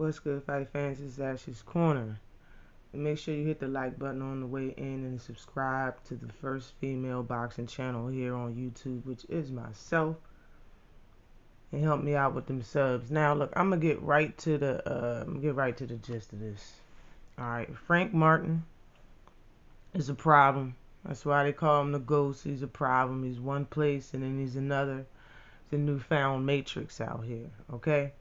What's good, fight fans? It's Ash's Corner. And make sure you hit the like button on the way in and subscribe to the first female boxing channel here on YouTube, which is myself. And help me out with them subs. Now, look, I'm gonna get right to the gist of this. All right, Frank Martin is a problem. That's why they call him the ghost. He's a problem. He's one place and then he's another. It's a newfound matrix out here. Okay.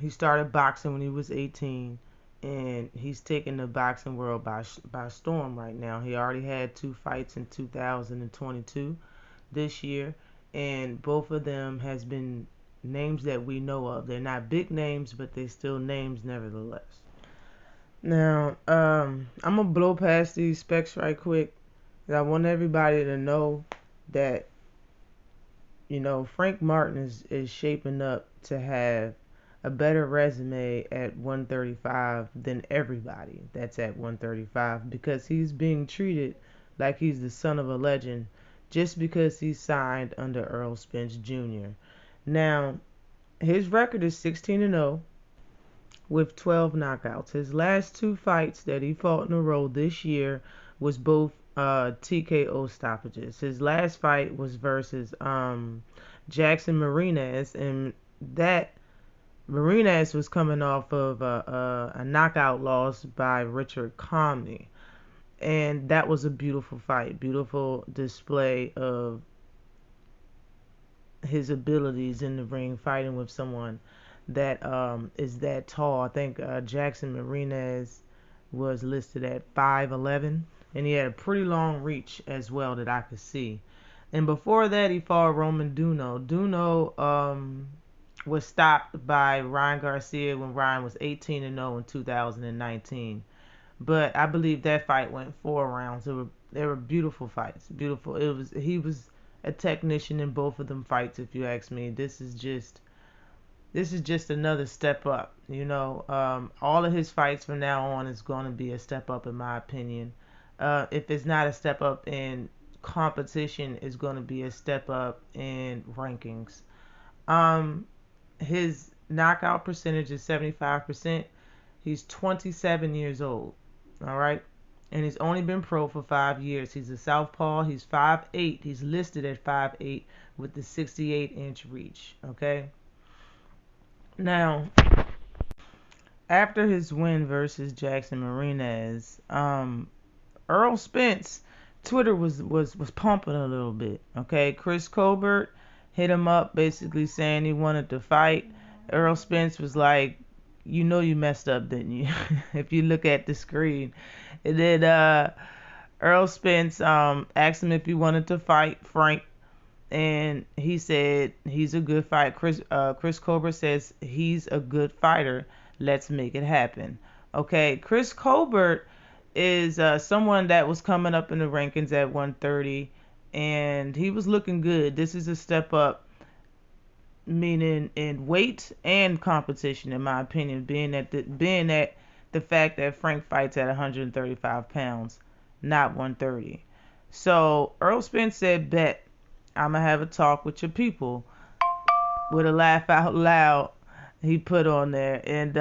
He started boxing when he was 18, and he's taking the boxing world by storm right now. He already had 2 fights in 2022 this year, and both of them has been names that we know of. They're not big names, but they're still names nevertheless. Now, I'm gonna blow past these specs right quick. I want everybody to know that Frank Martin is shaping up to have a better resume at 135 than everybody that's at 135 because he's being treated like he's the son of a legend just because he's signed under Errol Spence Jr. Now, his record is 16-0 with 12 knockouts. His last 2 fights that he fought in a row this year was both TKO stoppages. His last fight was versus Jackson Marinez, and that Marinez was coming off of a knockout loss by Richard Comey. And that was a beautiful fight, beautiful display of his abilities in the ring, fighting with someone that is that tall. I think Jackson Marinez was listed at 5'11", and he had a pretty long reach as well that I could see. And before that, he fought Roman Duno. Duno was stopped by Ryan Garcia when Ryan was 18-0 in 2019. But I believe that fight went 4 rounds. They were beautiful fights. Beautiful. He was a technician in both of them fights, if you ask me. This is just another step up. All of his fights from now on is going to be a step up, in my opinion. If it's not a step up in competition, it's going to be a step up in rankings. His knockout percentage is 75%. He's 27 years old. All right. And he's only been pro for 5 years. He's a southpaw. He's 5'8". He's listed at 5'8" with the 68-inch reach. Okay. Now, after his win versus Jackson Marinez, Errol Spence, Twitter was pumping a little bit. Okay. Chris Colbert hit him up basically saying he wanted to fight. Errol Spence was like, you messed up, didn't you? If you look at the screen. And then Errol Spence asked him if he wanted to fight Frank, and he said he's a good fighter. Chris Colbert says he's a good fighter. Let's make it happen. Okay, Chris Colbert is someone that was coming up in the rankings at 130, and he was looking good. This is a step up, meaning in weight and competition, in my opinion, being at the fact that Frank fights at 135 pounds, not 130. So Errol Spence said, bet I'm going to have a talk with your people, with a laugh out loud he put on there. And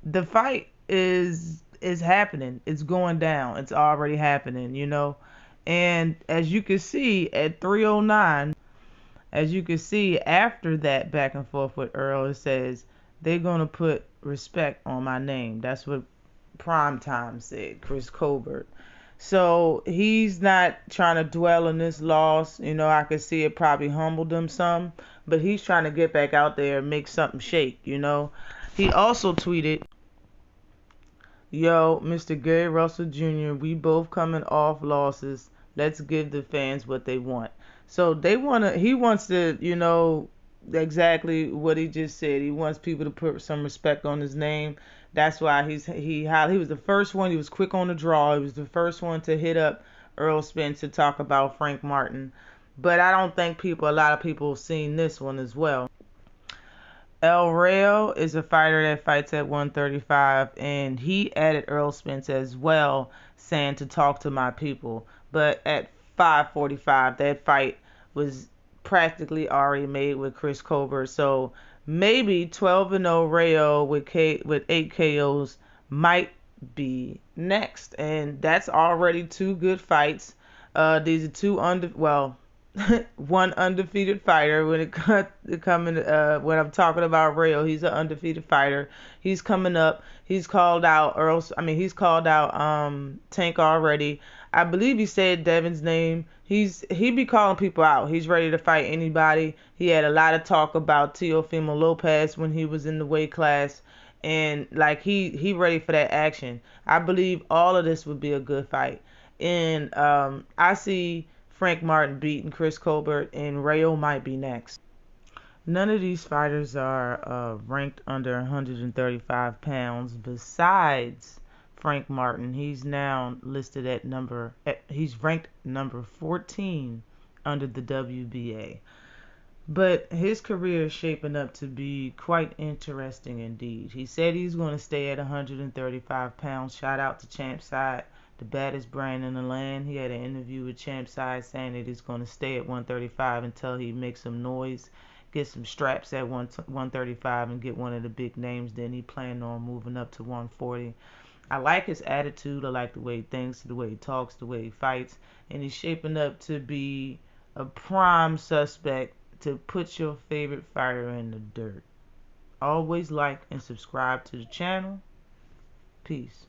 the fight is happening. It's going down. It's already happening, And as you can see at 309, after that back and forth with Earl, it says they're going to put respect on my name. That's what Primetime said, Chris Colbert. So he's not trying to dwell on this loss. I could see it probably humbled him some, but he's trying to get back out there and make something shake, He also tweeted, yo, Mr. Gary Russell Jr., we both coming off losses. Let's give the fans what they want. So he wants to, exactly what he just said. He wants people to put some respect on his name. That's why he was the first one. He was quick on the draw. He was the first one to hit up Errol Spence to talk about Frank Martin. But I don't think a lot of people have seen this one as well. El Rayo is a fighter that fights at 135, and he added Errol Spence as well, saying to talk to my people. But at 5:45, that fight was practically already made with Chris Colbert. So maybe 12-0 Rayo with 8 KOs might be next, and that's already two good fights. These are two one undefeated fighter. When it coming, when I'm talking about Rayo, he's an undefeated fighter. He's coming up. He's called out he's called out Tank already. I believe he said Devin's name. He be calling people out. He's ready to fight anybody. He had a lot of talk about Teofimo Lopez when he was in the weight class, and like he ready for that action. I believe all of this would be a good fight, and I see Frank Martin beating Chris Colbert, and Rayo might be next. None of these fighters are ranked under 135 pounds besides Frank Martin. He's now listed at he's ranked number 14 under the WBA. But his career is shaping up to be quite interesting indeed. He said he's going to stay at 135 pounds. Shout out to Champside, the baddest brand in the land. He had an interview with Champside saying that he's going to stay at 135 until he makes some noise, get some straps at 135 and get one of the big names. Then he planned on moving up to 140. I like his attitude. I like the way he thinks, the way he talks, the way he fights. And he's shaping up to be a prime suspect to put your favorite fighter in the dirt. Always like and subscribe to the channel. Peace.